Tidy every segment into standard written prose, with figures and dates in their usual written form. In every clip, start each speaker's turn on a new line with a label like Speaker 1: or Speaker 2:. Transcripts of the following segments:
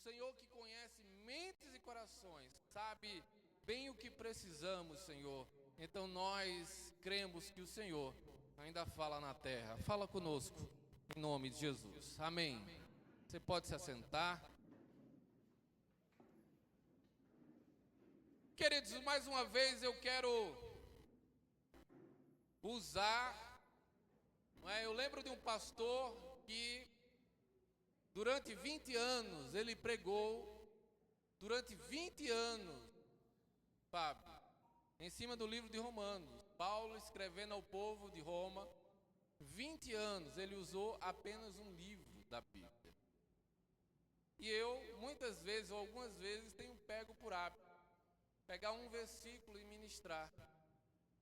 Speaker 1: Senhor que conhece mentes e corações, sabe bem o que precisamos, Senhor. Então nós cremos que o Senhor ainda fala na terra. Fala conosco, em nome de Jesus. Amém. Você pode se assentar. Queridos, mais uma vez eu quero usar, eu lembro de um pastor que durante 20 anos ele pregou, durante 20 anos, Fábio, em cima do livro de Romanos, Paulo escrevendo ao povo de Roma, 20 anos ele usou apenas um livro da Bíblia. E eu, muitas vezes ou algumas vezes, tenho pego por hábito, pegar um versículo e ministrar.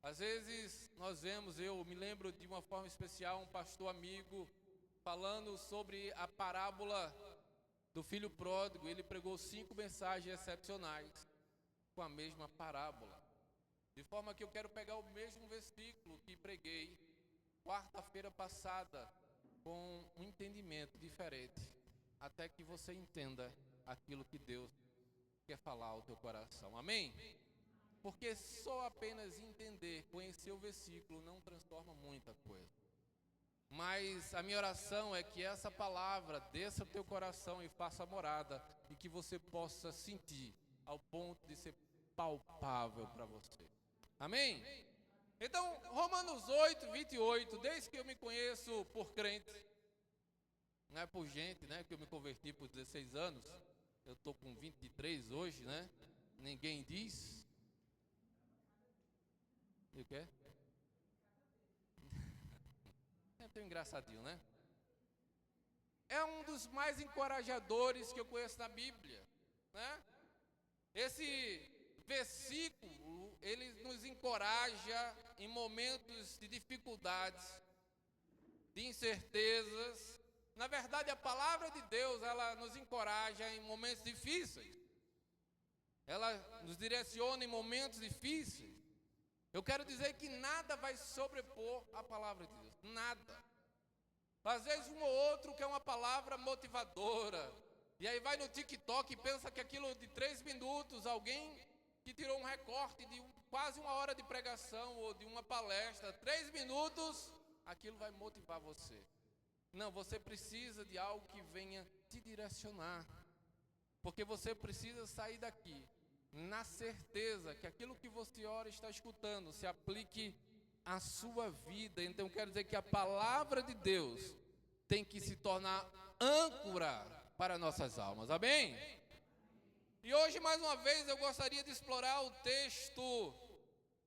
Speaker 1: Às vezes nós vemos, eu me lembro de uma forma especial, um pastor amigo falando sobre a parábola do filho pródigo. Ele pregou 5 mensagens excepcionais com a mesma parábola. De forma que eu quero pegar o mesmo versículo que preguei quarta-feira passada com um entendimento diferente, até que você entenda aquilo que Deus quer falar ao teu coração. Amém? Porque só apenas entender, conhecer o versículo não transforma muita coisa. Mas a minha oração é que essa palavra desça ao teu coração e faça morada, e que você possa sentir ao ponto de ser palpável para você. Amém? Então, Romanos 8, 28, desde que eu me conheço por crente, não é por gente, né, que eu me converti por 16 anos, eu estou com 23 hoje, né, ninguém diz. E o quê? É tão engraçadinho, né? É um dos mais encorajadores que eu conheço na Bíblia, né? Esse versículo, ele nos encoraja em momentos de dificuldades, de incertezas. Na verdade, a palavra de Deus, ela nos encoraja em momentos difíceis. Ela nos direciona em momentos difíceis. Eu quero dizer que nada vai sobrepor a palavra de Deus, nada. Às vezes um ou outro quer uma palavra motivadora, e aí vai no TikTok e pensa que aquilo de 3 minutos, alguém que tirou um recorte de quase 1 hora de pregação ou de uma palestra, 3 minutos, aquilo vai motivar você. Não, você precisa de algo que venha te direcionar, porque você precisa sair daqui na certeza que aquilo que você ora está escutando se aplique à sua vida. Então eu quero dizer que a palavra de Deus tem que se tornar âncora para nossas almas, amém? E hoje mais uma vez eu gostaria de explorar o texto,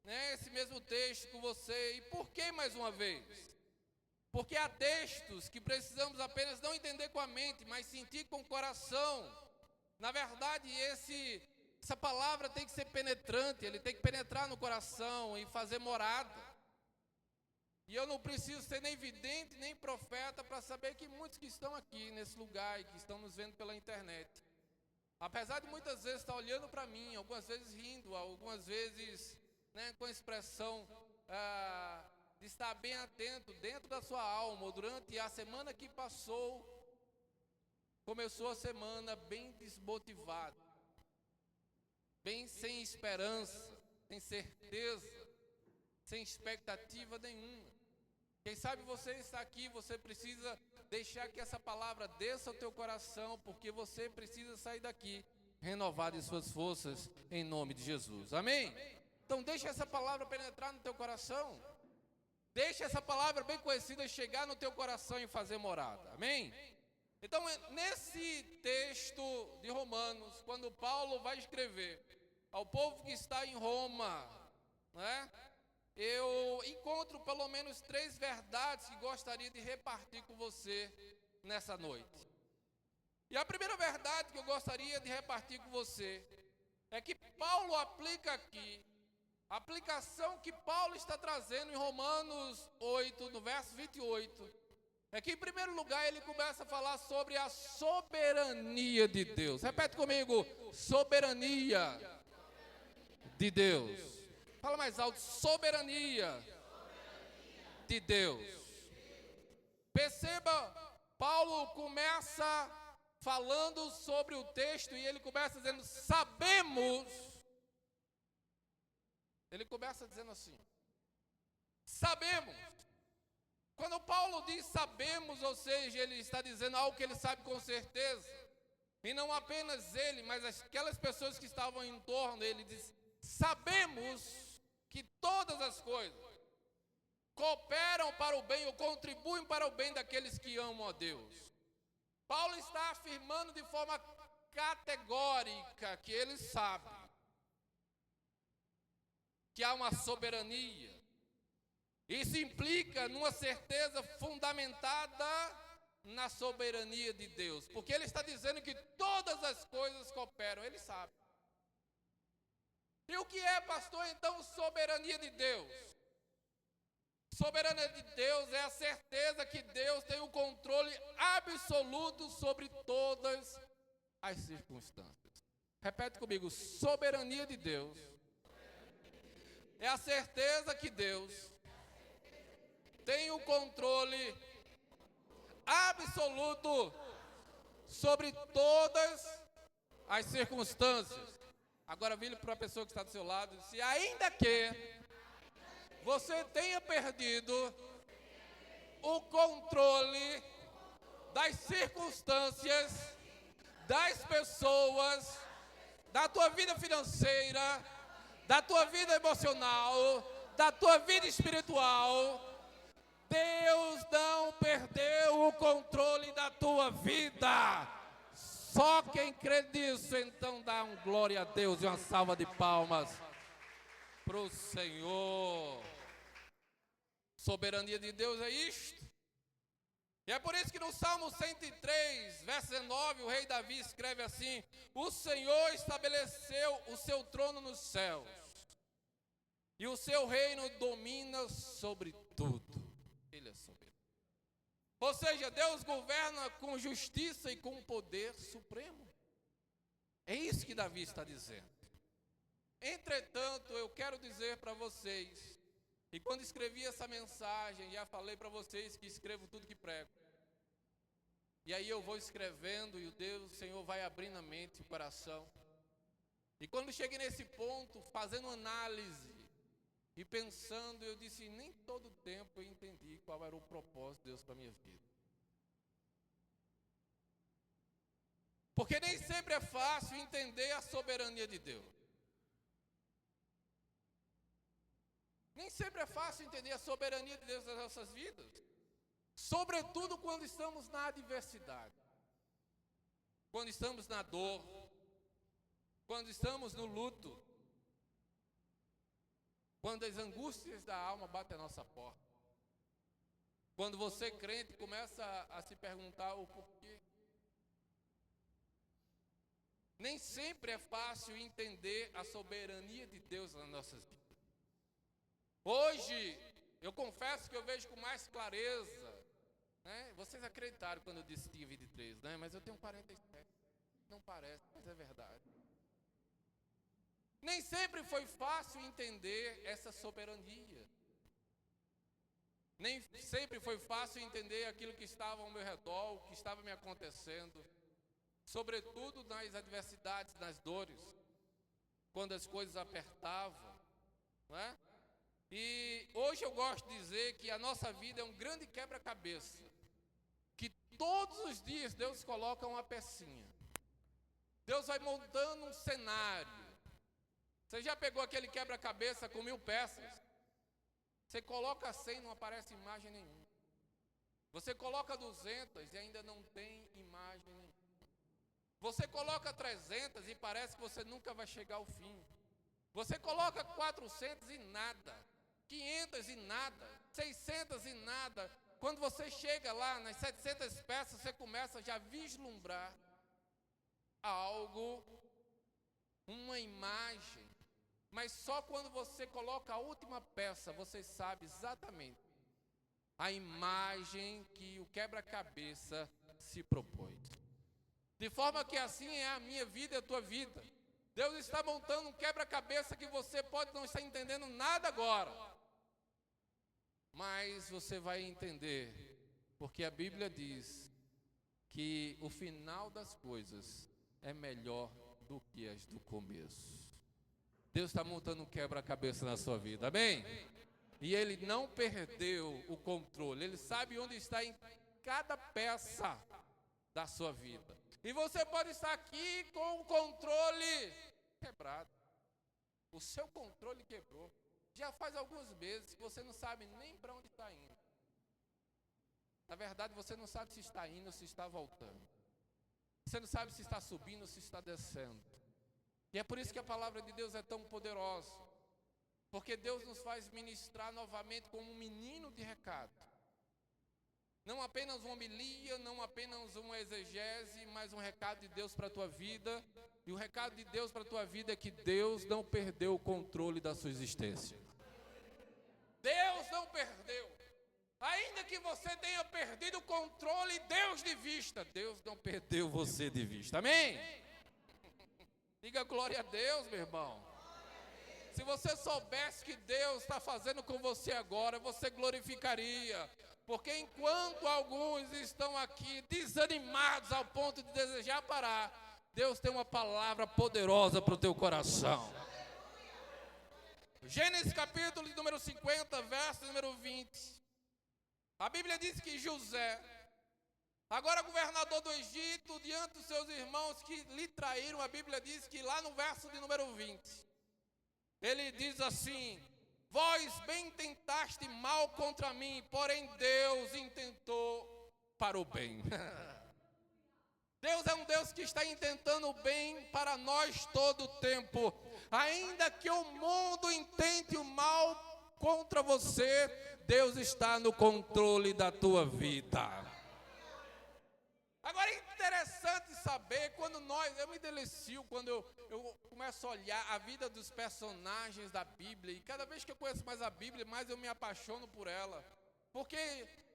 Speaker 1: né, esse mesmo texto com você. E por que mais uma vez? Porque há textos que precisamos apenas não entender com a mente, mas sentir com o coração. Na verdade, essa palavra tem que ser penetrante, ele tem que penetrar no coração e fazer morada. E eu não preciso ser nem vidente, nem profeta para saber que muitos que estão aqui nesse lugar e que estão nos vendo pela internet, apesar de muitas vezes estar olhando para mim, algumas vezes rindo, algumas vezes, né, com a expressão de estar bem atento dentro da sua alma, ou durante a semana que passou, começou a semana bem desmotivado, bem sem esperança, sem certeza, sem expectativa nenhuma. Quem sabe você está aqui, você precisa deixar que essa palavra desça ao teu coração, porque você precisa sair daqui renovado em suas forças, em nome de Jesus, amém? Então deixa essa palavra penetrar no teu coração, deixa essa palavra bem conhecida chegar no teu coração e fazer morada, amém? Então, nesse texto de Romanos, quando Paulo vai escrever ao povo que está em Roma, né, eu encontro pelo menos 3 verdades que gostaria de repartir com você nessa noite. E a primeira verdade que eu gostaria de repartir com você é que Paulo aplica aqui, a aplicação que Paulo está trazendo em Romanos 8, no verso 28, é que em primeiro lugar ele começa a falar sobre a soberania de Deus. Repete comigo, soberania de Deus. Fala mais alto, soberania de Deus. Perceba, Paulo começa falando sobre o texto, e ele começa dizendo, sabemos. Ele começa dizendo assim, sabemos. Quando Paulo diz sabemos, ou seja, ele está dizendo algo que ele sabe com certeza. E não apenas ele, mas aquelas pessoas que estavam em torno, ele diz, sabemos que todas as coisas cooperam para o bem ou contribuem para o bem daqueles que amam a Deus. Paulo está afirmando de forma categórica que ele sabe que há uma soberania. Isso implica numa certeza fundamentada na soberania de Deus, porque ele está dizendo que todas as coisas cooperam, ele sabe. E o que é, pastor, então, soberania de Deus? Soberania de Deus é a certeza que Deus tem o controle absoluto sobre todas as circunstâncias. Repete comigo, soberania de Deus é a certeza que Deus tem o controle absoluto sobre todas as circunstâncias. Agora vire para a pessoa que está do seu lado e diz, ainda que você tenha perdido o controle das circunstâncias, das pessoas, da tua vida financeira, da tua vida emocional, da tua vida espiritual, Deus não perdeu o controle da tua vida. Só quem crê nisso, então dá um glória a Deus e uma salva de palmas para o Senhor. Soberania de Deus é isto. E é por isso que no Salmo 103, verso 19, o rei Davi escreve assim, o Senhor estabeleceu o seu trono nos céus, e o seu reino domina sobre tudo. Ele é soberano. Ou seja, Deus governa com justiça e com poder supremo. É isso que Davi está dizendo. Entretanto, eu quero dizer para vocês, e quando escrevi essa mensagem, já falei para vocês que escrevo tudo que prego. E aí eu vou escrevendo e o Senhor vai abrindo a mente e o coração. E quando cheguei nesse ponto, fazendo análise e pensando, eu disse, nem todo o tempo eu entendi qual era o propósito de Deus para a minha vida. Porque nem sempre é fácil entender a soberania de Deus. Nem sempre é fácil entender a soberania de Deus nas nossas vidas. Sobretudo quando estamos na adversidade. Quando estamos na dor. Quando estamos no luto. Quando as angústias da alma batem a nossa porta. Quando você, crente, começa a se perguntar o porquê. Nem sempre é fácil entender a soberania de Deus nas nossas vidas. Hoje, eu confesso que eu vejo com mais clareza, né? Vocês acreditaram quando eu disse que tinha 23, né? Mas eu tenho 47. Não parece, mas é verdade. Nem sempre foi fácil entender essa soberania. Nem sempre foi fácil entender aquilo que estava ao meu redor, o que estava me acontecendo. Sobretudo nas adversidades, nas dores. Quando as coisas apertavam, não é? E hoje eu gosto de dizer que a nossa vida é um grande quebra-cabeça. Que todos os dias Deus coloca uma pecinha. Deus vai montando um cenário. Você já pegou aquele quebra-cabeça com 1000 peças? Você coloca 100 e não aparece imagem nenhuma. Você coloca 200 e ainda não tem imagem nenhuma. Você coloca 300 e parece que você nunca vai chegar ao fim. Você coloca 400 e nada. 500 e nada, 600 e nada. Quando você chega lá nas 700 peças, você começa já a vislumbrar algo, uma imagem. Mas só quando você coloca a última peça, você sabe exatamente a imagem que o quebra-cabeça se propõe. De forma que assim é a minha vida e a tua vida. Deus está montando um quebra-cabeça que você pode não estar entendendo nada agora. Mas você vai entender, porque a Bíblia diz que o final das coisas é melhor do que as do começo. Deus está montando um quebra-cabeça na sua vida, amém? E Ele não perdeu o controle, Ele sabe onde está em cada peça da sua vida. E você pode estar aqui com o controle quebrado. O seu controle quebrou. Já faz alguns meses que você não sabe nem para onde está indo. Na verdade, você não sabe se está indo ou se está voltando. Você não sabe se está subindo ou se está descendo. E é por isso que a palavra de Deus é tão poderosa. Porque Deus nos faz ministrar novamente como um menino de recado. Não apenas uma homilia, não apenas uma exegese, mas um recado de Deus para a tua vida. E o recado de Deus para a tua vida é que Deus não perdeu o controle da sua existência. Deus não perdeu. Ainda que você tenha perdido o controle, Deus de vista, Deus não perdeu você de vista. Amém? Diga glória a Deus, meu irmão. Se você soubesse que Deus está fazendo com você agora, você glorificaria. Porque enquanto alguns estão aqui desanimados ao ponto de desejar parar, Deus tem uma palavra poderosa para o teu coração. Gênesis capítulo número 50, verso número 20. A Bíblia diz que José, agora governador do Egito, diante dos seus irmãos que lhe traíram, a Bíblia diz que lá no verso de número 20, ele diz assim: vós bem tentaste mal contra mim, porém Deus intentou para o bem. Deus é um Deus que está intentando o bem para nós todo o tempo. Ainda que o mundo intente o mal contra você, Deus está no controle da tua vida. Agora é interessante saber, eu me delicio quando eu começo a olhar a vida dos personagens da Bíblia, e cada vez que eu conheço mais a Bíblia, mais eu me apaixono por ela, porque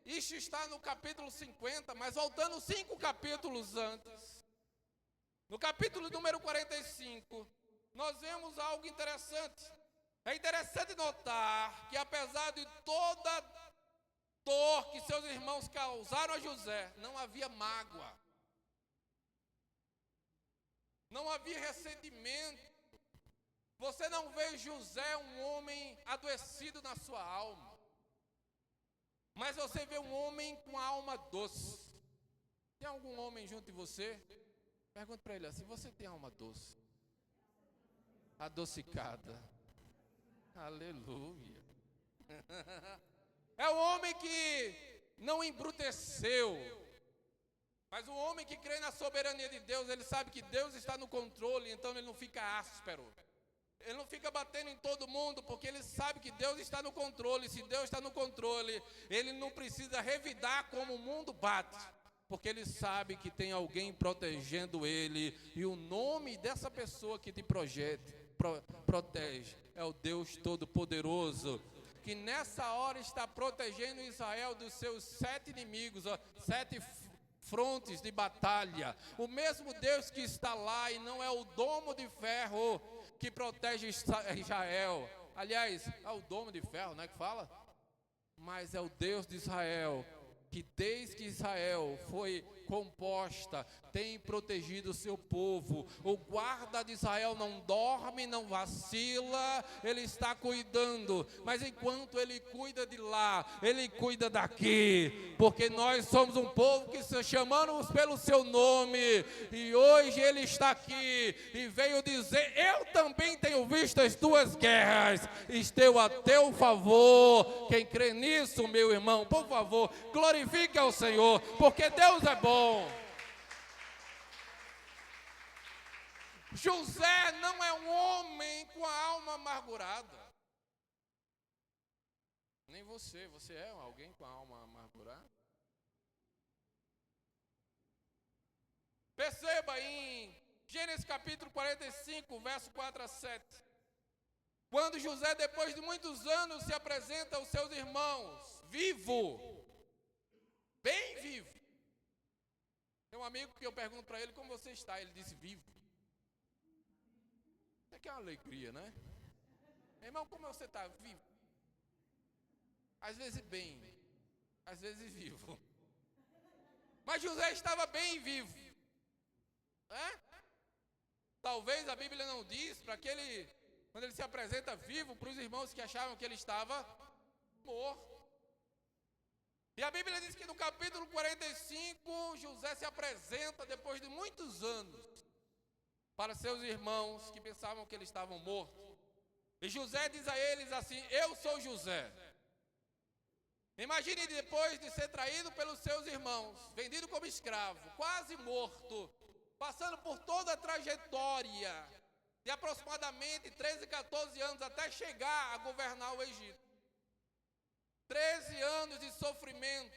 Speaker 1: isso está no capítulo 50, mas voltando 5 capítulos antes, no capítulo número 45, nós vemos algo interessante. É interessante notar que apesar de toda dor que seus irmãos causaram a José, não havia mágoa, não havia ressentimento. Você não vê José um homem adoecido na sua alma, mas você vê um homem com a alma doce. Tem algum homem junto de você? Pergunta para ele assim: você tem alma doce? Adocicada. Aleluia. É o homem que não embruteceu, mas o homem que crê na soberania de Deus, ele sabe que Deus está no controle, então ele não fica áspero. Ele não fica batendo em todo mundo, porque ele sabe que Deus está no controle. Se Deus está no controle, ele não precisa revidar como o mundo bate, porque ele sabe que tem alguém protegendo ele, e o nome dessa pessoa que te protege é o Deus Todo-Poderoso, que nessa hora está protegendo Israel dos seus 7 inimigos, 7 frontes de batalha. O mesmo Deus que está lá, e não é o domo de ferro que protege Israel. Aliás, é o domo de ferro, não é que fala? Mas é o Deus de Israel, que desde que Israel foi composta, tem protegido o seu povo. O guarda de Israel não dorme, não vacila, ele está cuidando, mas enquanto ele cuida de lá, ele cuida daqui, porque nós somos um povo que se chamamos pelo seu nome, e hoje ele está aqui, e veio dizer: eu também tenho visto as tuas guerras, estou a teu favor. Quem crê nisso, meu irmão, por favor, glorifique ao Senhor, porque Deus é bom. José não é um homem com a alma amargurada. Nem você é alguém com a alma amargurada? Perceba em Gênesis capítulo 45, verso 4 a 7. Quando José, depois de muitos anos, se apresenta aos seus irmãos, vivo, bem vivo. Tem um amigo que eu pergunto para ele: como você está? Ele disse: vivo. É que é uma alegria, né? Irmão, como você está? Vivo. Às vezes bem, às vezes vivo. Mas José estava bem vivo. Né? Talvez a Bíblia não diz para que ele, quando ele se apresenta vivo, para os irmãos que achavam que ele estava morto. E a Bíblia diz que no capítulo 45, José se apresenta depois de muitos anos para seus irmãos que pensavam que eles estavam mortos. E José diz a eles assim: eu sou José. Imagine depois de ser traído pelos seus irmãos, vendido como escravo, quase morto, passando por toda a trajetória de aproximadamente 13, 14 anos até chegar a governar o Egito. 13 anos de sofrimento,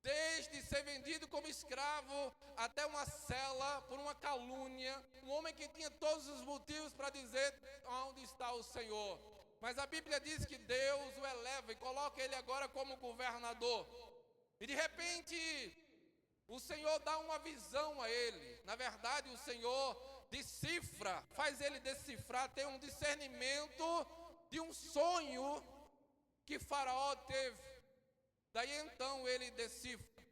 Speaker 1: desde ser vendido como escravo até uma cela por uma calúnia, um homem que tinha todos os motivos para dizer onde está o Senhor. Mas a Bíblia diz que Deus o eleva e coloca ele agora como governador. E de repente, o Senhor dá uma visão a ele. Na verdade, o Senhor decifra, faz ele decifrar, ter um discernimento de um sonho que Faraó teve. Daí então ele decifra.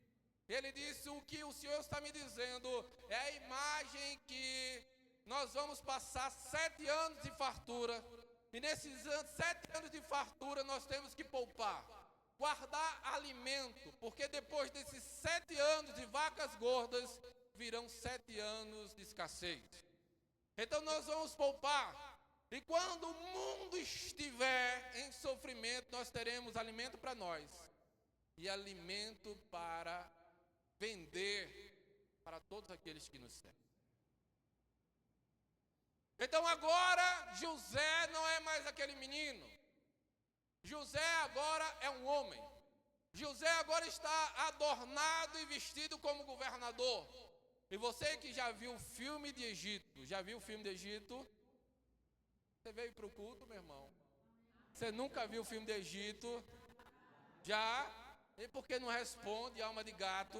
Speaker 1: Ele disse: o que o Senhor está me dizendo é a imagem que nós vamos passar 7 anos de fartura. E nesses 7 anos de fartura nós temos que poupar, guardar alimento, porque depois desses 7 anos de vacas gordas, virão 7 anos de escassez. Então nós vamos poupar. E quando o mundo estiver em sofrimento, nós teremos alimento para nós e alimento para vender para todos aqueles que nos servem. Então agora José não é mais aquele menino. José agora é um homem. José agora está adornado e vestido como governador. E você que já viu o filme de Egito, já viu o filme de Egito? Você veio para o culto, meu irmão? Você nunca viu o filme de Egito? Já? E por que não responde, alma de gato?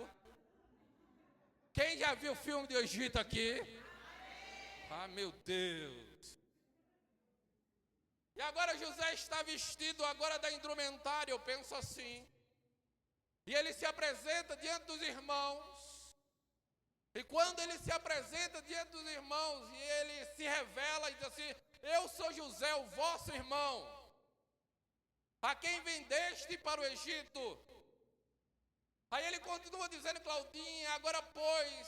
Speaker 1: Quem já viu o filme de Egito aqui? Ah, meu Deus! E agora José está vestido agora da indumentária, eu penso assim. E ele se apresenta diante dos irmãos. E quando ele se apresenta diante dos irmãos, e ele se revela e diz assim: eu sou José, o vosso irmão, a quem vendeste para o Egito. Aí ele continua dizendo: Claudinha, agora pois,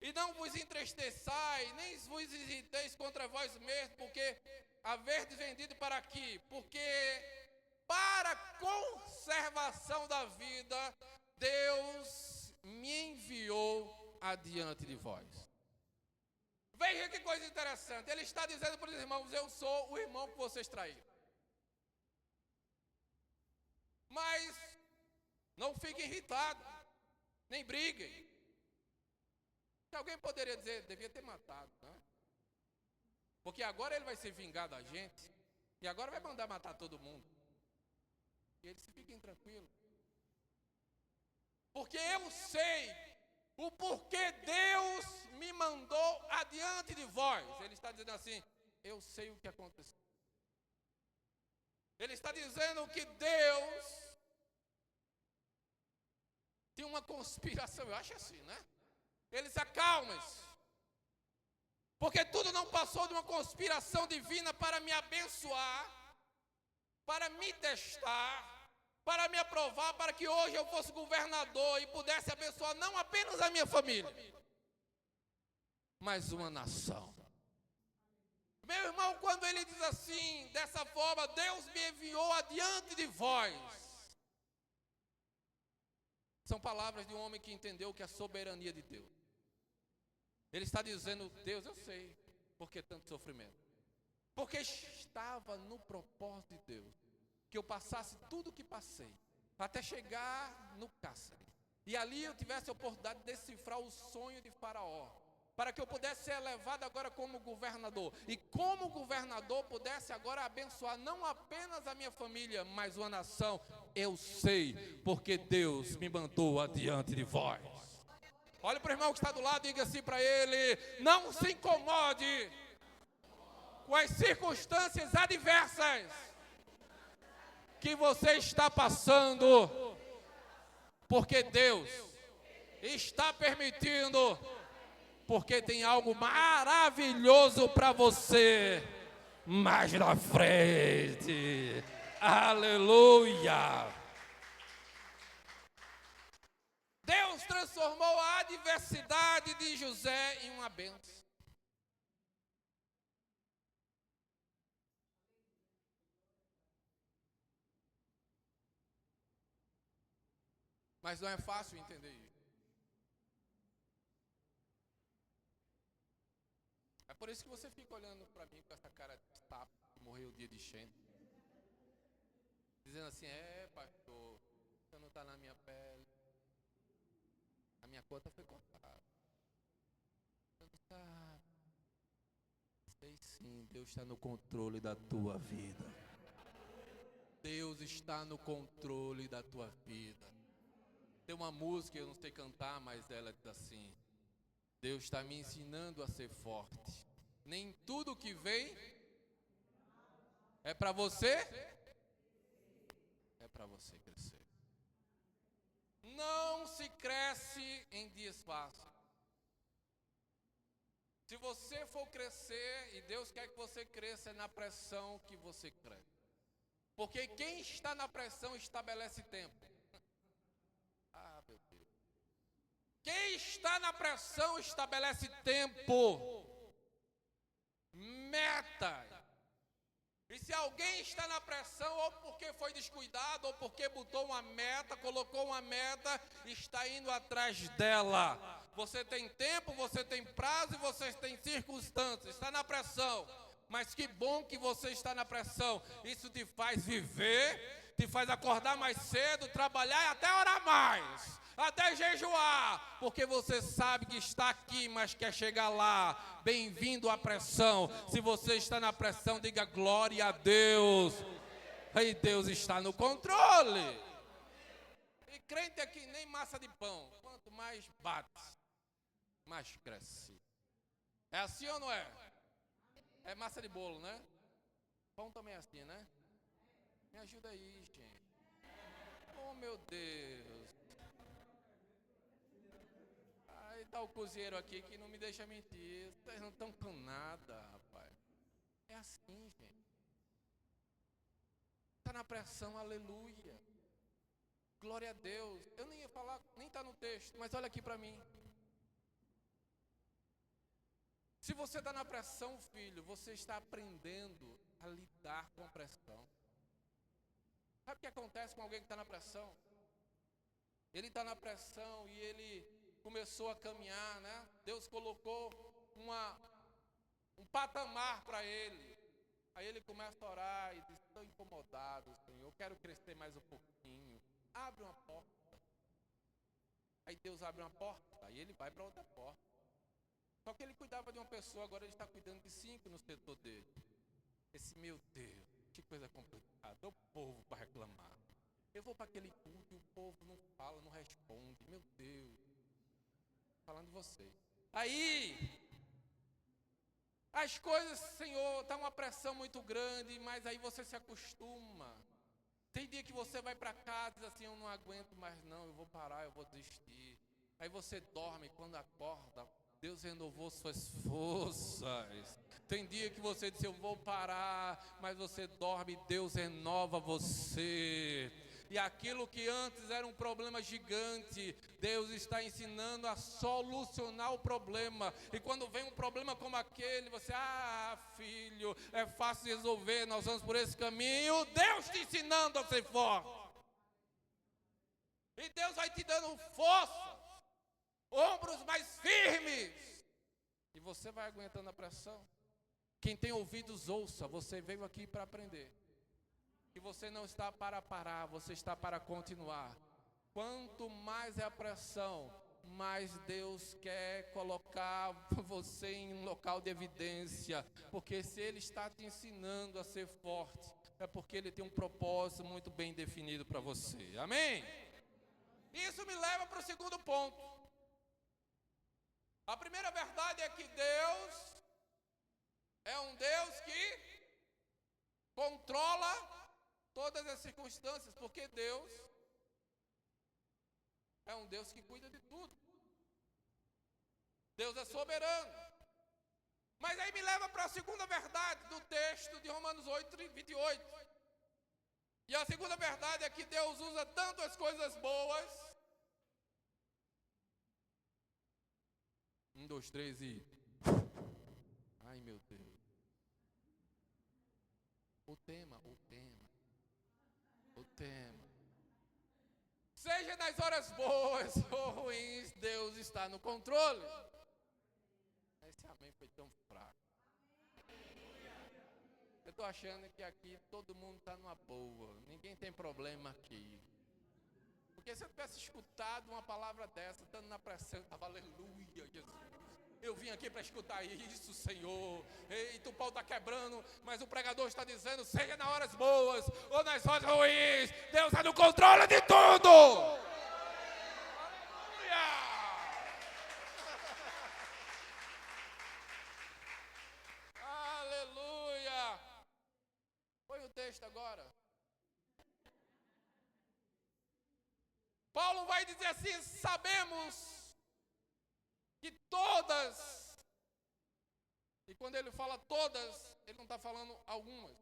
Speaker 1: e não vos entristeçais, nem vos irriteis contra vós mesmos, porque haverdes vendido para aqui, porque para a conservação da vida, Deus me enviou adiante de vós. Veja que coisa interessante, ele está dizendo para os irmãos: eu sou o irmão que vocês traíram. Mas não fiquem irritados, nem briguem. Alguém poderia dizer: devia ter matado, né? Porque agora ele vai se vingar da gente, e agora vai mandar matar todo mundo. E eles fiquem tranquilos. Porque eu sei o porquê Deus me mandou adiante de vós. Ele está dizendo assim: eu sei o que aconteceu. Ele está dizendo que Deus tinha uma conspiração. Eu acho assim, né? Ele disse: acalme-se, porque tudo não passou de uma conspiração divina para me abençoar, para me testar, para me aprovar, para que hoje eu fosse governador e pudesse abençoar não apenas a minha família, mas uma nação. Meu irmão, quando ele diz assim, dessa forma: Deus me enviou adiante de vós, são palavras de um homem que entendeu que é a soberania de Deus. Ele está dizendo: Deus, eu sei por que tanto sofrimento. Porque estava no propósito de Deus que eu passasse tudo o que passei, até chegar no cárcere. E ali eu tivesse a oportunidade de decifrar o sonho de Faraó, para que eu pudesse ser elevado agora como governador. E como governador pudesse agora abençoar não apenas a minha família, mas uma nação. Eu sei, porque Deus me mandou adiante de vós. Olha para o irmão que está do lado e diga assim para ele: não se incomode com as circunstâncias adversas que você está passando, porque Deus Está permitindo, porque tem algo maravilhoso para você mais na frente. Aleluia! Deus transformou a adversidade de José em uma bênção. Mas não é fácil entender isso. É por isso que você fica olhando para mim com essa cara de tapa que morreu o dia de enchente. Dizendo assim, pastor, você não está na minha pele. A minha conta foi cortada. Você não sabe. Sei sim, Deus está no controle da tua vida. Deus está no controle da tua vida. Tem uma música, eu não sei cantar, mas ela diz assim: Deus está me ensinando a ser forte. Nem tudo que vem é para você, é para você crescer. Não se cresce em dias fáceis. Se você for crescer, e Deus quer que você cresça, é na pressão que você cresce. Porque quem está na pressão estabelece tempo. Ah, meu Deus. Quem está na pressão estabelece tempo, meta. E se alguém está na pressão, ou porque foi descuidado, ou porque botou uma meta, colocou uma meta, está indo atrás dela. Você tem tempo, você tem prazo e você tem circunstâncias, está na pressão. Mas que bom que você está na pressão. Isso te faz viver, te faz acordar mais cedo, trabalhar e até orar mais, até jejuar, porque você sabe que está aqui, mas quer chegar lá. Bem-vindo à pressão. Se você está na pressão, diga glória a Deus. E Deus está no controle. E crente é que nem massa de pão. Quanto mais bate, mais cresce. É assim ou não é? É massa de bolo, né? Pão também é assim, né? Me ajuda aí, gente. Oh, meu Deus. Aí tá o cozinheiro aqui que não me deixa mentir. Vocês não estão com nada, rapaz. É assim, gente. Está na pressão, aleluia. Glória a Deus. Eu nem ia falar, nem está no texto, mas olha aqui para mim. Se você está na pressão, filho, você está aprendendo a lidar com a pressão. Sabe o que acontece com alguém que está na pressão? Ele está na pressão e ele começou a caminhar, né? Deus colocou um patamar para ele. Aí ele começa a orar e diz: estou incomodado, Senhor, eu quero crescer mais um pouquinho. Abre uma porta. Aí Deus abre uma porta, aí ele vai para outra porta. Só que ele cuidava de uma pessoa, agora ele está cuidando de 5 no setor dele. Meu Deus, que coisa complicada. O povo para reclamar. Eu vou para aquele culto e o povo não fala, não responde. Meu Deus. Falando de você. Aí, as coisas, Senhor, está uma pressão muito grande, mas aí você se acostuma. Tem dia que você vai para casa e diz assim: eu não aguento mais não, eu vou parar, eu vou desistir. Aí você dorme, quando acorda, Deus renovou suas forças. Tem dia que você diz: eu vou parar, mas você dorme, Deus renova você. E aquilo que antes era um problema gigante, Deus está ensinando a solucionar o problema. E quando vem um problema como aquele, você: filho, é fácil resolver, nós vamos por esse caminho. Deus te ensinando a ser forte. E Deus vai te dando força, ombros mais firmes. E você vai aguentando a pressão. Quem tem ouvidos, ouça. Você veio aqui para aprender. E você não está para parar, você está para continuar. Quanto mais é a pressão, mais Deus quer colocar você em um local de evidência. Porque se Ele está te ensinando a ser forte, é porque Ele tem um propósito muito bem definido para você. Amém? Isso me leva para o segundo ponto. A primeira verdade é que Deus é um Deus que controla todas as circunstâncias, porque Deus é um Deus que cuida de tudo. Deus é soberano. Mas aí me leva para a segunda verdade do texto de Romanos 8, 28. E a segunda verdade é que Deus usa tanto as coisas boas. 1, 2, 3 e... Ai, meu Deus. O tema. Seja nas horas boas ou ruins, Deus está no controle. Esse amém foi tão fraco. Eu estou achando que aqui todo mundo está numa boa. Ninguém tem problema aqui. Porque se eu tivesse escutado uma palavra dessa, estando na pressão, eu estava aleluia, Jesus. Eu vim aqui para escutar isso, Senhor. Eita, o pau está quebrando, mas o pregador está dizendo, seja nas horas boas ou nas horas ruins, Deus está no controle de tudo. Aleluia! Aleluia! Põe o texto agora. Paulo vai dizer assim, sabemos que todas, e quando ele fala todas, ele não está falando algumas.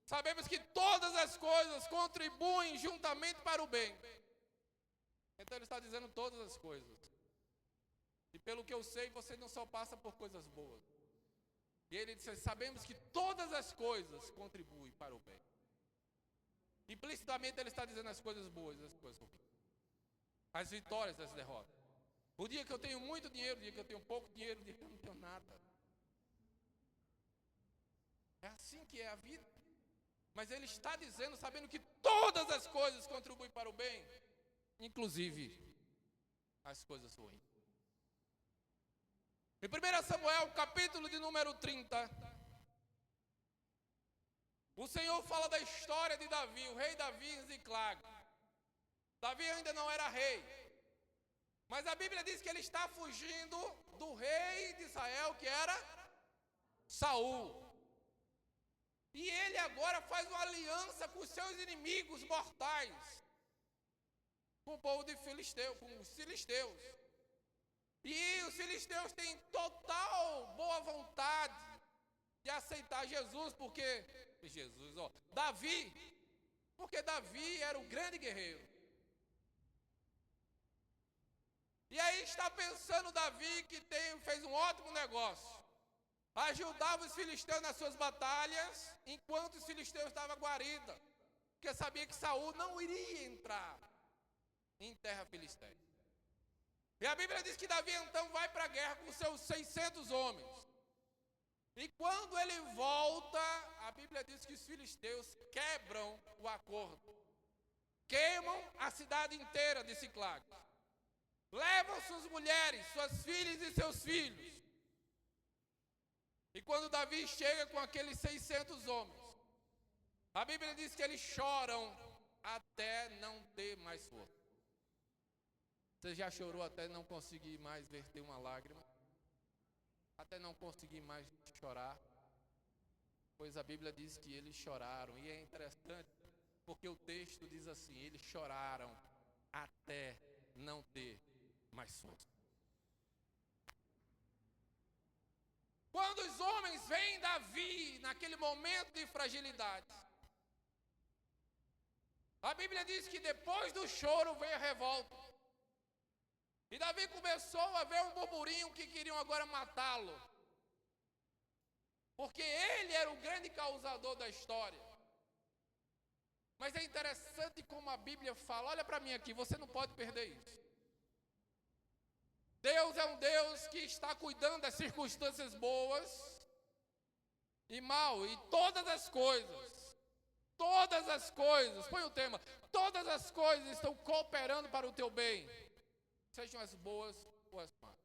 Speaker 1: Sabemos que todas as coisas contribuem juntamente para o bem. Então ele está dizendo todas as coisas. E pelo que eu sei, você não só passa por coisas boas. E ele diz, sabemos que todas as coisas contribuem para o bem. Implicitamente ele está dizendo as coisas boas, as coisas ruins. As vitórias, as derrotas. O dia que eu tenho muito dinheiro, o dia que eu tenho pouco dinheiro, o dia que eu não tenho nada. É assim que é a vida. Mas ele está dizendo, sabendo que todas as coisas contribuem para o bem, inclusive as coisas ruins. Em 1 Samuel, capítulo de número 30, o Senhor fala da história de Davi, o rei Davi em Ziclag. Davi ainda não era rei, mas a Bíblia diz que ele está fugindo do rei de Israel, que era Saul. E ele agora faz uma aliança com os seus inimigos mortais, com o povo de Filisteu, com os filisteus. E os filisteus têm total boa vontade de aceitar Jesus, porque Davi, porque Davi era o grande guerreiro. E aí está pensando Davi que fez um ótimo negócio. Ajudava os filisteus nas suas batalhas, enquanto os filisteus estavam guarida, porque sabia que Saul não iria entrar em terra filisteia. E a Bíblia diz que Davi então vai para a guerra com seus 600 homens. E quando ele volta, a Bíblia diz que os filisteus quebram o acordo. Queimam a cidade inteira de Ziclag. Levam suas mulheres, suas filhas e seus filhos. E quando Davi chega com aqueles 600 homens, a Bíblia diz que eles choram até não ter mais força. Você já chorou até não conseguir mais verter uma lágrima? Até não conseguir mais chorar? Pois a Bíblia diz que eles choraram. E é interessante, porque o texto diz assim, eles choraram até não ter mais força. Quando os homens veem Davi naquele momento de fragilidade, a Bíblia diz que depois do choro veio a revolta. E Davi começou a ver um burburinho que queriam agora matá-lo. Porque ele era o grande causador da história. Mas é interessante como a Bíblia fala, olha para mim aqui, você não pode perder isso. Deus é um Deus que está cuidando das circunstâncias boas e mal, e todas as coisas, põe o tema, todas as coisas estão cooperando para o teu bem, sejam as boas ou as más.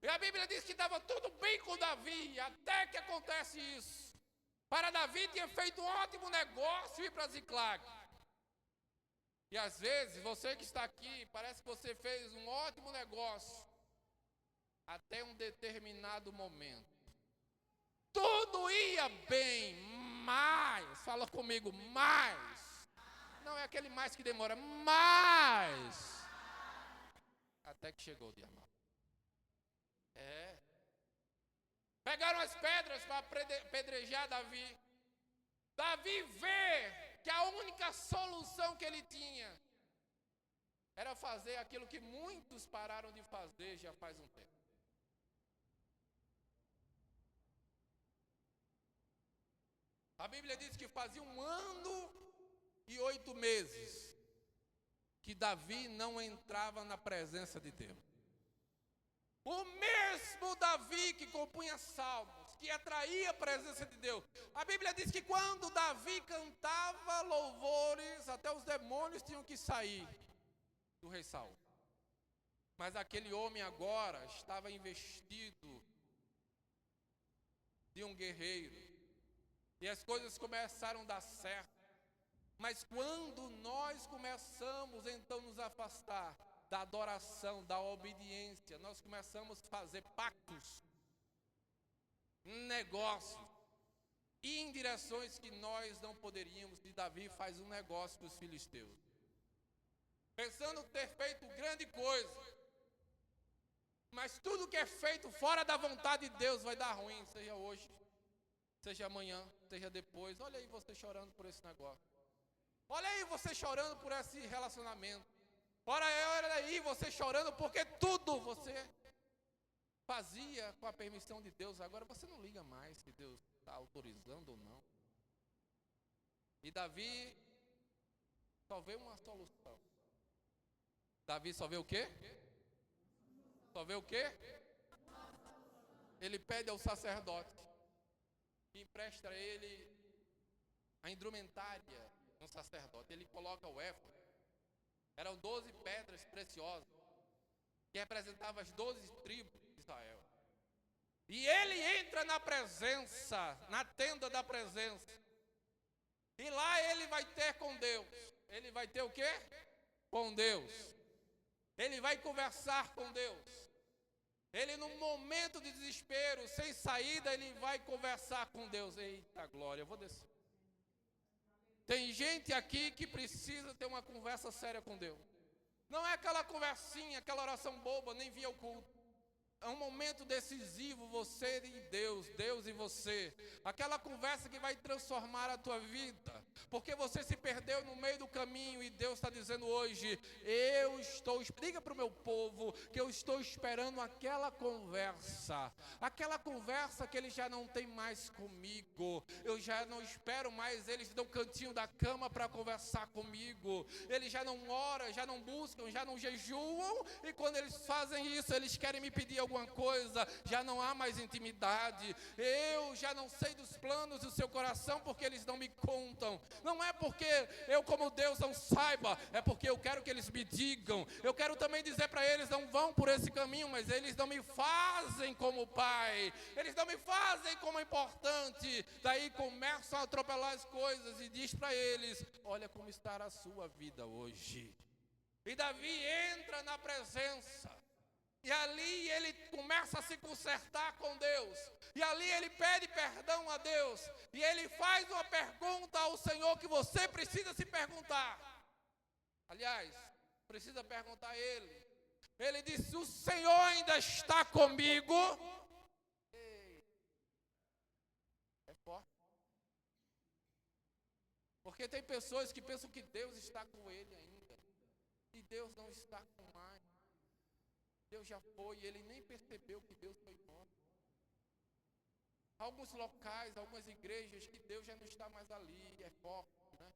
Speaker 1: E a Bíblia diz que estava tudo bem com Davi, até que acontece isso. Para Davi tinha feito um ótimo negócio ir para Ziclag. E às vezes, você que está aqui, parece que você fez um ótimo negócio, até um determinado momento. Tudo ia bem, mas, fala comigo, mas, não é aquele mais que demora, mas, Até que chegou o dia mau. Pegaram as pedras para apedrejar Davi. Davi vê que a única solução que ele tinha era fazer aquilo que muitos pararam de fazer já faz um tempo. A Bíblia diz que fazia 1 ano e 8 meses que Davi não entrava na presença de Deus. O mesmo Davi que compunha salmos, que atraía a presença de Deus. A Bíblia diz que quando Davi cantava louvores, até os demônios tinham que sair do rei Saul. Mas aquele homem agora estava investido de um guerreiro. E as coisas começaram a dar certo. Mas quando nós começamos então nos afastar da adoração, da obediência, nós começamos a fazer pactos, negócios, e em direções que nós não poderíamos. E Davi faz um negócio com os filisteus, pensando ter feito grande coisa. Mas tudo que é feito fora da vontade de Deus vai dar ruim, seja hoje, seja amanhã, seja depois. Olha aí você chorando por esse negócio. Olha aí você chorando por esse relacionamento. Olha aí você chorando porque tudo você fazia com a permissão de Deus. Agora você não liga mais se Deus está autorizando ou não. E Davi só vê uma solução. Davi só vê o quê? Só vê o quê? Ele pede ao sacerdote que empresta a ele a indumentária de um sacerdote. Ele coloca o éfode. Eram 12 pedras preciosas que representavam as 12 tribos de Israel. E ele entra na presença, na tenda da presença. E lá ele vai ter com Deus. Ele vai ter o quê? Com Deus. Ele vai conversar com Deus. Ele, num momento de desespero, sem saída, ele vai conversar com Deus. Eita glória, eu vou descer. Tem gente aqui que precisa ter uma conversa séria com Deus. Não é aquela conversinha, aquela oração boba, nem via o culto. É um momento decisivo, você e Deus, Deus e você. Aquela conversa que vai transformar a tua vida. Porque você se perdeu no meio do caminho e Deus está dizendo hoje, diga para o meu povo que eu estou esperando aquela conversa. Aquela conversa que eles já não têm mais comigo. Eu já não espero mais eles no cantinho da cama para conversar comigo. Eles já não oram, já não buscam, já não jejuam. E quando eles fazem isso, eles querem me pedir alguma coisa, já não há mais intimidade. Eu já não sei dos planos do seu coração porque eles não me contam. Não é porque eu como Deus não saiba, é porque eu quero que eles me digam. Eu quero também dizer para eles, não vão por esse caminho, mas eles não me fazem como pai, eles não me fazem como importante. Daí começam a atropelar as coisas e diz para eles, olha como está a sua vida hoje. E Davi entra na presença. E ali ele começa a se consertar com Deus. E ali ele pede perdão a Deus. E ele faz uma pergunta ao Senhor que você precisa se perguntar. Aliás, precisa perguntar a Ele. Ele disse, o Senhor ainda está comigo? Ei, é forte. Porque tem pessoas que pensam que Deus está com ele ainda. E Deus não está com mais. Deus já foi e ele nem percebeu que Deus foi embora. Alguns locais, algumas igrejas que Deus já não está mais ali, é forte, né?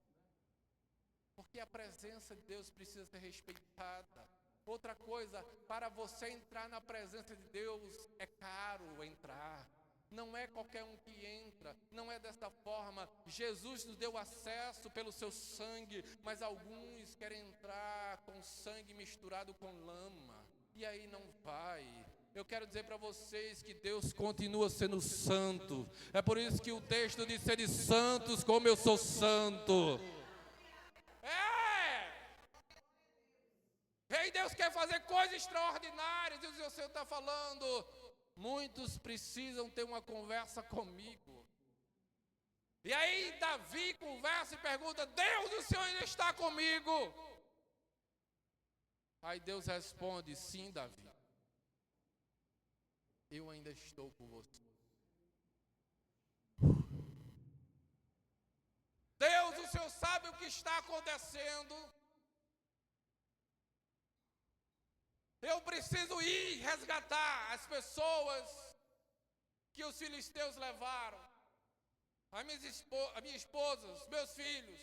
Speaker 1: Porque a presença de Deus precisa ser respeitada. Outra coisa, para você entrar na presença de Deus, é caro entrar. Não é qualquer um que entra, não é dessa forma. Jesus nos deu acesso pelo seu sangue, mas alguns querem entrar com sangue misturado com lama. E aí não vai. Eu quero dizer para vocês que Deus continua sendo santo. É por isso que o texto diz, sede santos como eu sou santo. Ei, Deus quer fazer coisas extraordinárias. E o Senhor está falando, muitos precisam ter uma conversa comigo. E aí Davi conversa e pergunta, Deus, o Senhor ainda está comigo? Aí Deus responde: sim, Davi, eu ainda estou com você. Deus, o Senhor sabe o que está acontecendo. Eu preciso ir resgatar as pessoas que os filisteus levaram. A minha esposa, os meus filhos,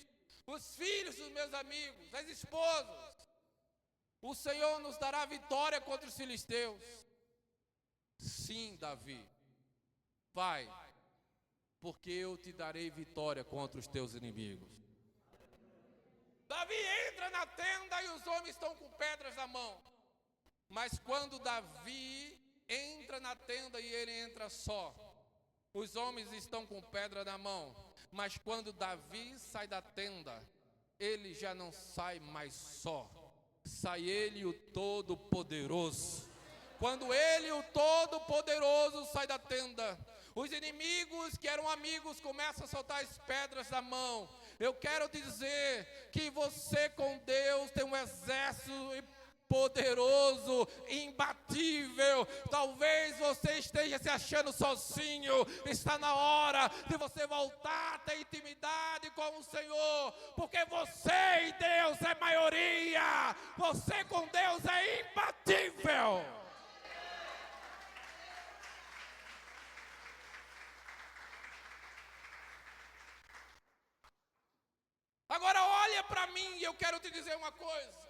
Speaker 1: os filhos dos meus amigos, as esposas. O Senhor nos dará vitória contra os filisteus. Sim, Davi, vai, porque eu te darei vitória contra os teus inimigos. Davi entra na tenda e os homens estão com pedras na mão. Mas quando Davi entra na tenda e ele entra só, os homens estão com pedra na mão. Mas quando Davi sai da tenda, ele já não sai mais só. Sai ele, o Todo-Poderoso. Quando ele, o Todo-Poderoso, sai da tenda, os inimigos que eram amigos começam a soltar as pedras da mão. Eu quero te dizer que você com Deus tem um exército poderoso, imbatível. Talvez você esteja se achando sozinho. Está na hora de você voltar a ter intimidade com o Senhor, porque você e Deus é maioria. Você com Deus é imbatível. Agora olha para mim e eu quero te dizer uma coisa.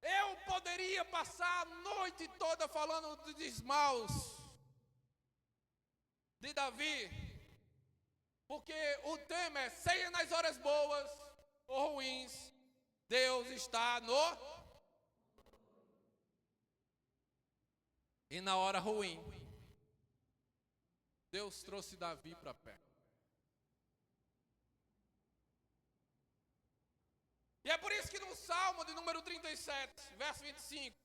Speaker 1: Eu poderia passar a noite toda falando dos desmaus de Davi, porque o tema é: seja nas horas boas ou ruins, Deus está no... E na hora ruim, Deus trouxe Davi para perto. E é por isso que no Salmo de número 37, verso 25,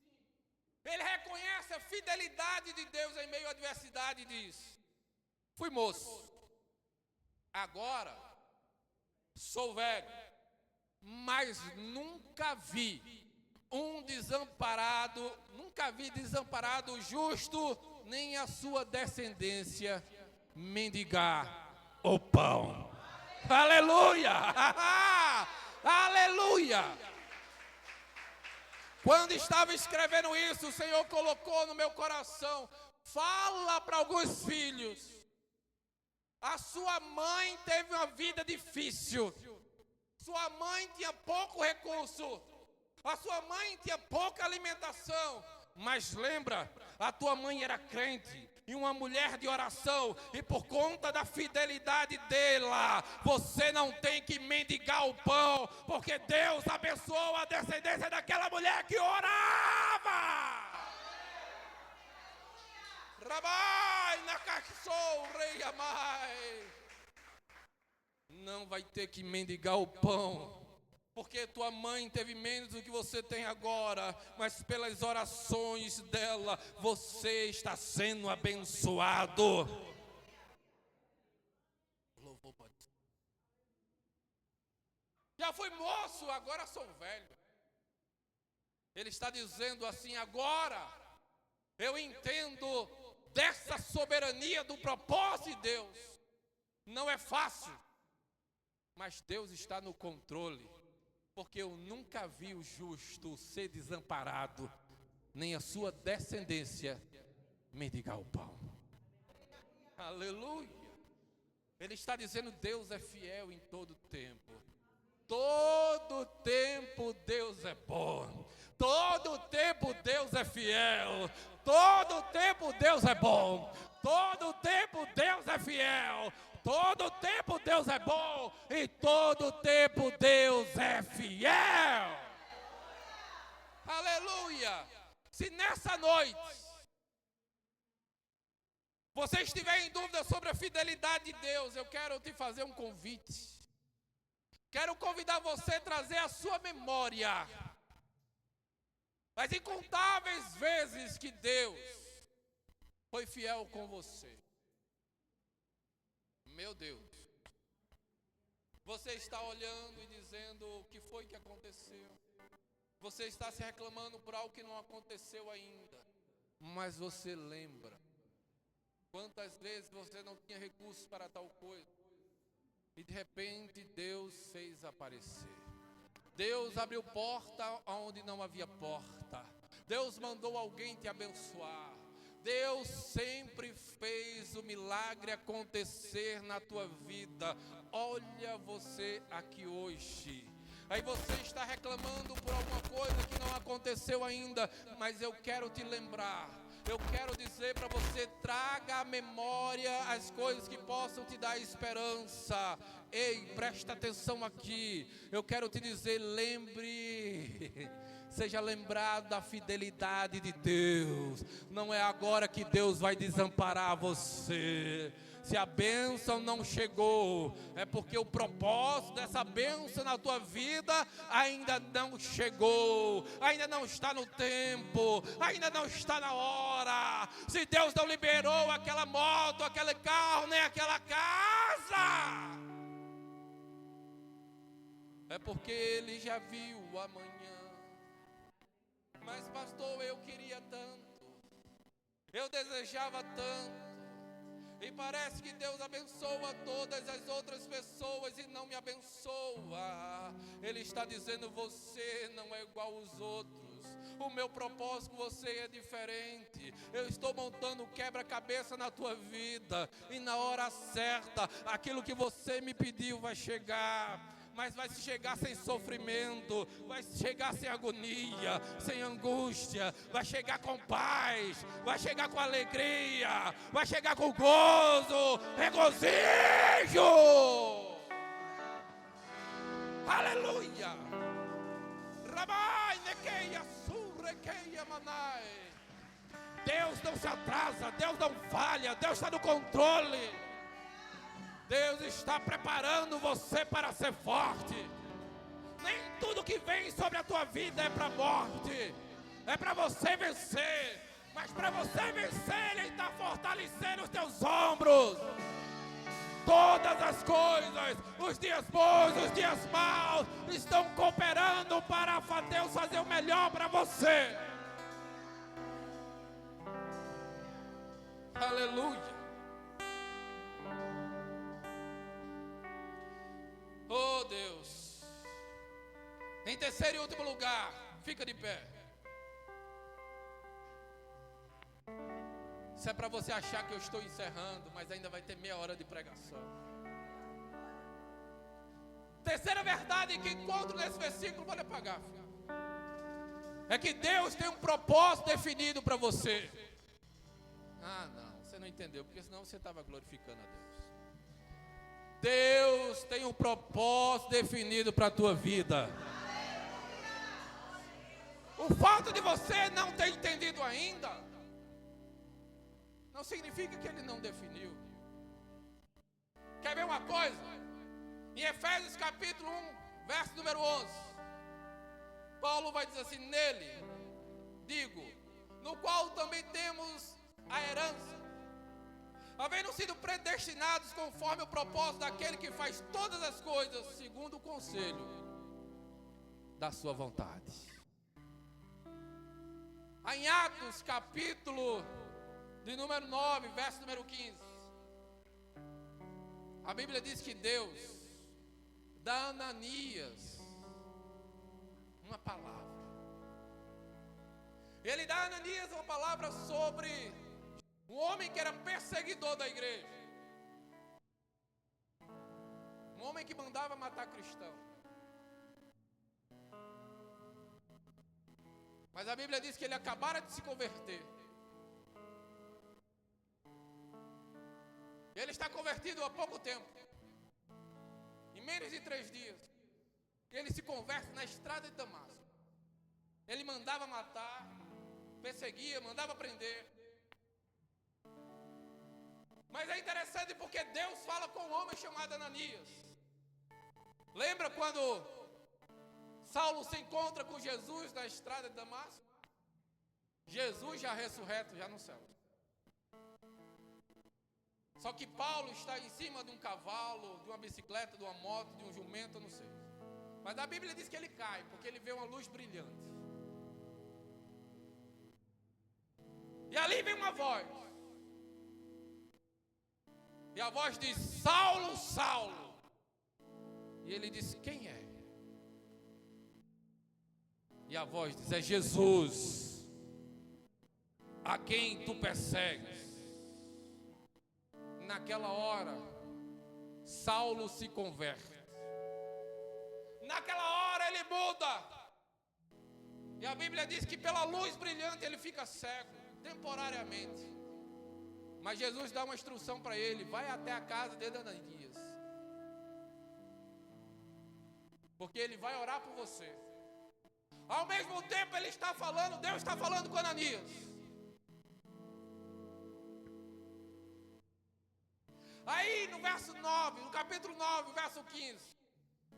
Speaker 1: ele reconhece a fidelidade de Deus em meio à adversidade e diz: fui moço, agora sou velho, mas nunca vi desamparado justo, nem a sua descendência mendigar o pão. Aleluia! Aleluia! Quando estava escrevendo isso, o Senhor colocou no meu coração: fala para alguns filhos. A sua mãe teve uma vida difícil. Sua mãe tinha pouco recurso. A sua mãe tinha pouca alimentação. Mas lembra, a tua mãe era crente e uma mulher de oração, e por conta da fidelidade dela, você não tem que mendigar o pão, porque Deus abençoou a descendência daquela mulher que orava. Rabai Nakaksou Rei Amai. Não vai ter que mendigar o pão, porque tua mãe teve menos do que você tem agora, mas pelas orações dela, você está sendo abençoado. Louvor para Deus. Já fui moço, agora sou velho. Ele está dizendo assim: agora eu entendo dessa soberania do propósito de Deus. Não é fácil, mas Deus está no controle. Porque eu nunca vi o justo ser desamparado, nem a sua descendência mendigar o pão. Aleluia. Ele está dizendo: Deus é fiel em todo tempo. Todo tempo Deus é bom. Todo tempo Deus é fiel. Todo tempo Deus é bom. Todo tempo Deus é fiel. Todo tempo Deus é bom e todo tempo Deus é fiel. Aleluia. Se nessa noite você estiver em dúvida sobre a fidelidade de Deus, eu quero te fazer um convite. Quero convidar você a trazer à sua memória as incontáveis vezes que Deus foi fiel com você. Meu Deus, você está olhando e dizendo: o que foi que aconteceu? Você está se reclamando por algo que não aconteceu ainda. Mas você lembra quantas vezes você não tinha recursos para tal coisa. E de repente Deus fez aparecer. Deus abriu porta onde não havia porta. Deus mandou alguém te abençoar. Deus sempre fez o milagre acontecer na tua vida. Olha você aqui hoje. Aí você está reclamando por alguma coisa que não aconteceu ainda, mas eu quero te lembrar. Eu quero dizer para você, traga à memória as coisas que possam te dar esperança. Ei, presta atenção aqui. Eu quero te dizer, lembre, seja lembrado da fidelidade de Deus. Não é agora que Deus vai desamparar você. Se a bênção não chegou, é porque o propósito dessa bênção na tua vida ainda não chegou, ainda não está no tempo, ainda não está na hora. Se Deus não liberou aquela moto, aquele carro, nem aquela casa, é porque Ele já viu o amanhã. Mas pastor, eu queria tanto, eu desejava tanto. E parece que Deus abençoa todas as outras pessoas e não me abençoa. Ele está dizendo, você não é igual aos outros. O meu propósito com você é diferente. Eu estou montando um quebra-cabeça na tua vida. E na hora certa, aquilo que você me pediu vai chegar. Mas vai chegar sem sofrimento, vai chegar sem agonia, sem angústia, vai chegar com paz, vai chegar com alegria, vai chegar com gozo, regozijo. Aleluia. Rabai nekeia surrekeia manai. Deus não se atrasa, Deus não falha, Deus está no controle. Deus está preparando você para ser forte. Nem tudo que vem sobre a tua vida é para a morte, é para você vencer. Mas para você vencer, Ele está fortalecendo os teus ombros. Todas as coisas, os dias bons, os dias maus, estão cooperando para Deus fazer o melhor para você. Aleluia. Oh Deus. Em terceiro e último lugar, fica de pé. Isso é para você achar que eu estou encerrando, mas ainda vai ter meia hora de pregação. Terceira verdade que encontro nesse versículo, pode apagar, filho, é que Deus tem um propósito definido para você. Ah não, você não entendeu, porque senão você estava glorificando a Deus. Deus tem um propósito definido para a tua vida. O fato de você não ter entendido ainda não significa que Ele não definiu. Quer ver uma coisa? Em Efésios capítulo 1, verso número 11, Paulo vai dizer assim, nele, digo, no qual também temos a herança, havendo sido predestinados conforme o propósito daquele que faz todas as coisas segundo o conselho da sua vontade. Em Atos capítulo de número 9, verso número 15, a Bíblia diz que Deus dá a Ananias uma palavra. Ele dá a Ananias uma palavra sobre um homem que era perseguidor da igreja. Um homem que mandava matar cristão. Mas a Bíblia diz que ele acabara de se converter. Ele está convertido há pouco tempo. Em menos de 3 dias. Ele se converte na estrada de Damasco. Ele mandava matar, perseguia, mandava prender. Mas é interessante porque Deus fala com um homem chamado Ananias. Lembra quando Saulo se encontra com Jesus na estrada de Damasco? Jesus já ressurreto, já no céu. Só que Paulo está em cima de um cavalo, de uma bicicleta, de uma moto, de um jumento, eu não sei. Mas a Bíblia diz que ele cai, porque ele vê uma luz brilhante. E ali vem uma voz. E a voz diz: Saulo, Saulo. E ele diz: quem é? E a voz diz: é Jesus, a quem tu persegues. Naquela hora, Saulo se converte. Naquela hora ele muda. E a Bíblia diz que pela luz brilhante ele fica cego, temporariamente. Mas Jesus dá uma instrução para ele: vai até a casa de Ananias, porque ele vai orar por você. Ao mesmo tempo ele está falando, Deus está falando com Ananias. Aí no verso 9, no capítulo 9, verso 15,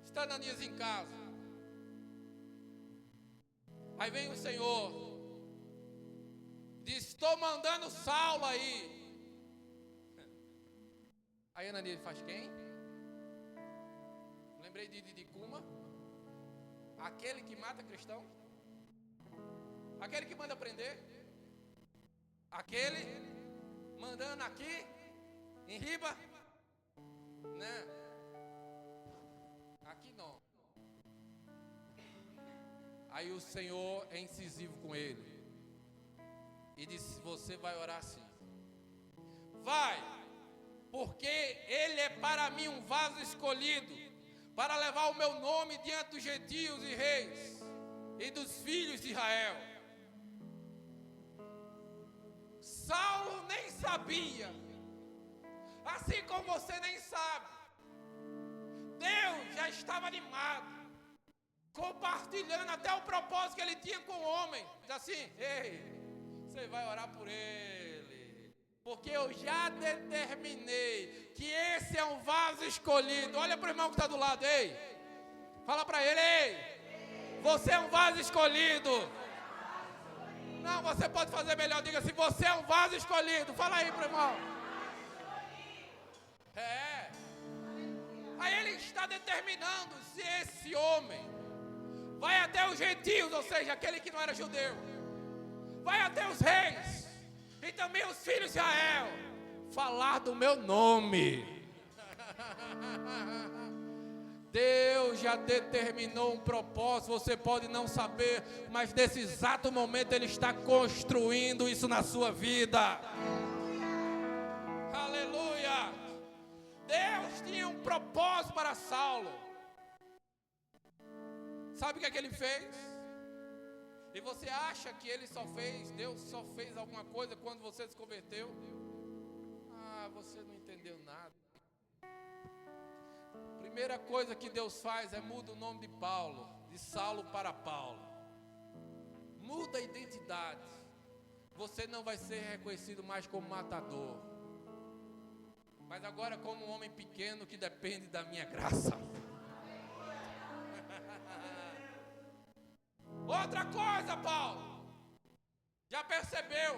Speaker 1: está Ananias em casa. Aí vem o Senhor, diz: estou mandando Saulo aí. Aí Ananias faz quem? Lembrei de Cuma, aquele que mata cristão, aquele que manda prender, aquele mandando aqui em riba, né? Aqui não. Aí o Senhor é incisivo com ele e disse: você vai orar assim. Vai, porque ele é para mim um vaso escolhido, para levar o meu nome diante dos gentios e reis e dos filhos de Israel. Saulo nem sabia, assim como você nem sabe. Deus já estava animado, compartilhando até o propósito que ele tinha com o homem. Diz assim: ei, você vai orar por ele, porque eu já determinei que esse é um vaso escolhido. Olha para o irmão que está do lado: ei, fala para ele: ei, você é um vaso escolhido. Não, você pode fazer melhor, diga assim: você é um vaso escolhido. Fala aí para o irmão. É. Aí ele está determinando se esse homem vai até os gentios, ou seja, aquele que não era judeu, vai até os reis e também os filhos de Israel, falar do meu nome. Deus já determinou um propósito, você pode não saber, mas nesse exato momento Ele está construindo isso na sua vida. Aleluia! Deus tinha um propósito para Saulo. Sabe o que é que ele fez? E você acha que ele só fez, Deus só fez alguma coisa quando você se converteu? Ah, você não entendeu nada. Primeira coisa que Deus faz é muda o nome de Paulo, de Saulo para Paulo. Muda a identidade. Você não vai ser reconhecido mais como matador, mas agora como um homem pequeno que depende da minha graça. Outra coisa, Paulo, já percebeu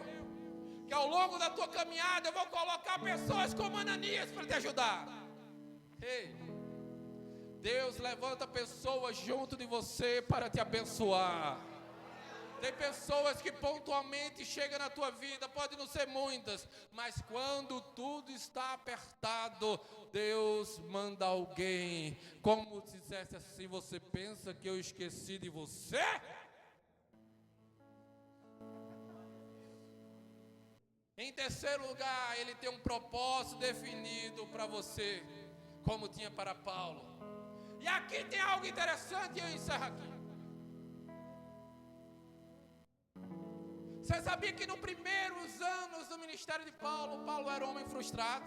Speaker 1: que ao longo da tua caminhada eu vou colocar pessoas como Ananias para te ajudar. Ei, Deus levanta pessoas junto de você para te abençoar. Tem pessoas que pontualmente chegam na tua vida, pode não ser muitas, mas quando tudo está apertado, Deus manda alguém. Como se dissesse assim: você pensa que eu esqueci de você? Em terceiro lugar, Ele tem um propósito definido para você, como tinha para Paulo. E aqui tem algo interessante e eu encerro aqui. Você sabia que nos primeiros anos do ministério de Paulo, Paulo era um homem frustrado?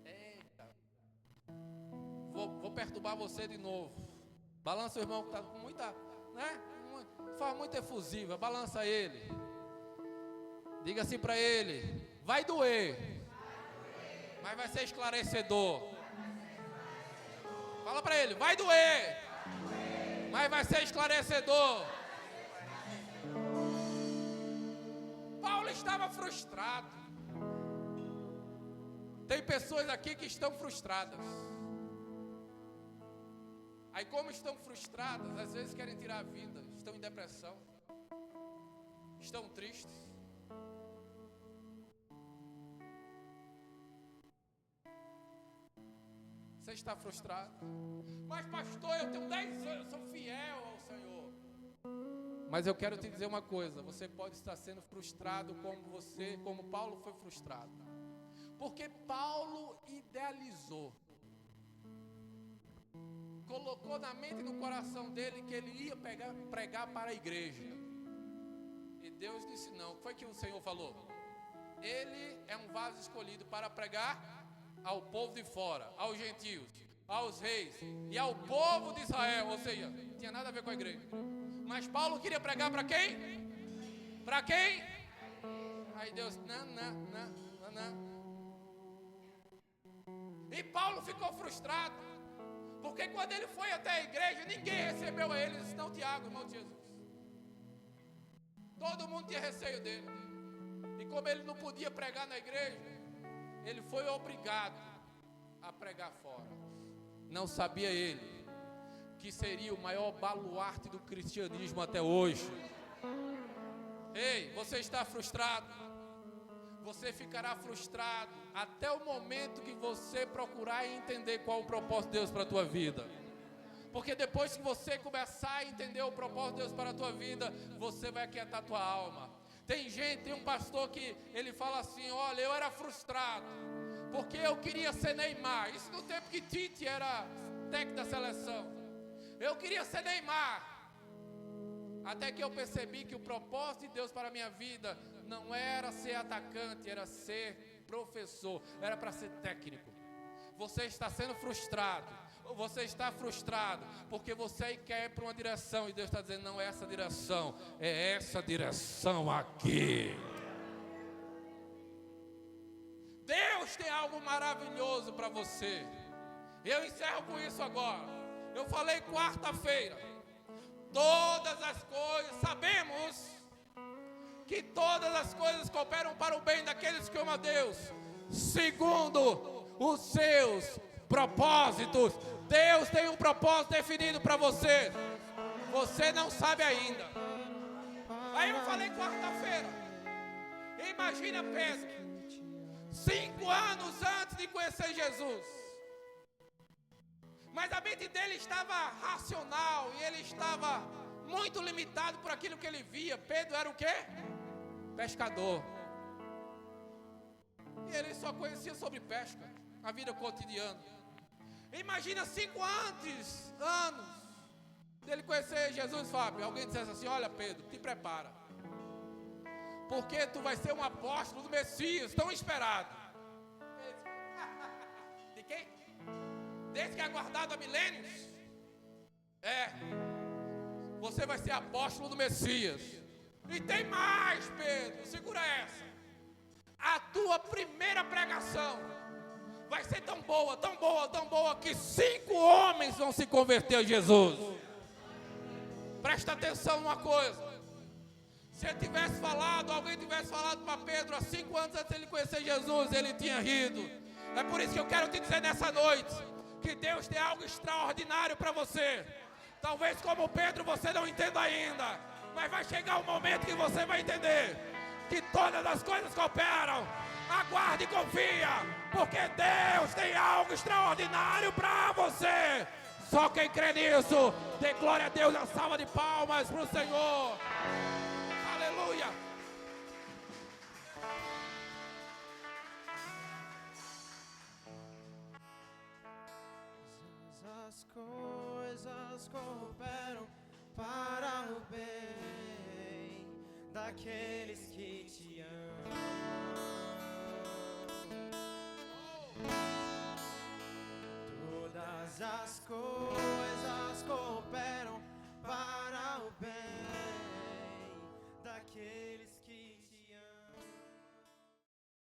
Speaker 1: Eita. Vou perturbar você de novo. Balança o irmão que está com muita, né? Forma muito efusiva, balança ele. Diga assim para ele: vai doer, mas vai ser esclarecedor. Fala para ele: vai doer, mas vai ser esclarecedor. Paulo estava frustrado. Tem pessoas aqui que estão frustradas. Aí, como estão frustradas, às vezes querem tirar a vida, estão em depressão, estão tristes. Você está frustrado? Mas pastor, eu tenho 10 anos, eu sou fiel ao Senhor. Mas eu quero te dizer uma coisa, você pode estar sendo frustrado como Paulo foi frustrado. Porque Paulo idealizou, colocou na mente e no coração dele que ele ia pregar para a igreja. E Deus disse não. O que foi que o Senhor falou? Ele é um vaso escolhido para pregar ao povo de fora, aos gentios, aos reis e ao povo de Israel. Ou seja, não tinha nada a ver com a igreja. Mas Paulo queria pregar para quem? Para quem? Aí Deus, não. E Paulo ficou frustrado, porque quando ele foi até a igreja, ninguém recebeu a ele, senão Tiago, irmão de Jesus. Todo mundo tinha receio dele. E como ele não podia pregar na igreja, ele foi obrigado a pregar fora. Não sabia ele que seria o maior baluarte do cristianismo até hoje. Ei, você está frustrado? Você ficará frustrado até o momento que você procurar entender qual é o propósito de Deus para a tua vida. Porque depois que você começar a entender o propósito de Deus para a tua vida, você vai aquietar a tua alma. Tem um pastor que ele fala assim, olha, eu era frustrado, porque eu queria ser Neymar. Isso no tempo que Tite era técnico da seleção. Eu queria ser Neymar. Até que eu percebi que o propósito de Deus para a minha vida não era ser atacante, era ser professor, era para ser técnico. Você está sendo frustrado, você está frustrado, porque você quer ir para uma direção, e Deus está dizendo, não é essa direção, é essa direção aqui. Deus tem algo maravilhoso para você. Eu encerro com isso agora. Eu falei quarta-feira. Todas as coisas, sabemos que todas as coisas cooperam para o bem daqueles que amam a Deus, segundo os seus propósitos. Deus tem um propósito definido para você. Você não sabe ainda. Aí eu falei quarta-feira. Imagina Pedro, 5 anos antes de conhecer Jesus. Mas a mente dele estava racional e ele estava muito limitado por aquilo que ele via. Pedro era o quê? Pescador. E ele só conhecia sobre pesca, a vida cotidiana. Imagina 5 anos dele conhecer Jesus, Fábio. Alguém dissesse assim, olha Pedro, te prepara. Porque tu vai ser um apóstolo do Messias, tão esperado. De quem? Desde que é aguardado há milênios. Você vai ser apóstolo do Messias. E tem mais, Pedro, segura essa. A tua primeira pregação vai ser tão boa, tão boa, tão boa, que 5 homens vão se converter a Jesus. Presta atenção numa coisa. Se ele tivesse falado, alguém tivesse falado para Pedro há 5 anos antes de ele conhecer Jesus, ele tinha rido. É por isso que eu quero te dizer nessa noite que Deus tem algo extraordinário para você. Talvez como Pedro você não entenda ainda, mas vai chegar um momento que você vai entender que todas as coisas cooperam. Aguarde e confia, porque Deus tem algo extraordinário para você. Só quem crê nisso, dê glória a Deus, a salva de palmas para o Senhor. Aleluia.
Speaker 2: As coisas cooperam para o bem daqueles que te amam. Todas as coisas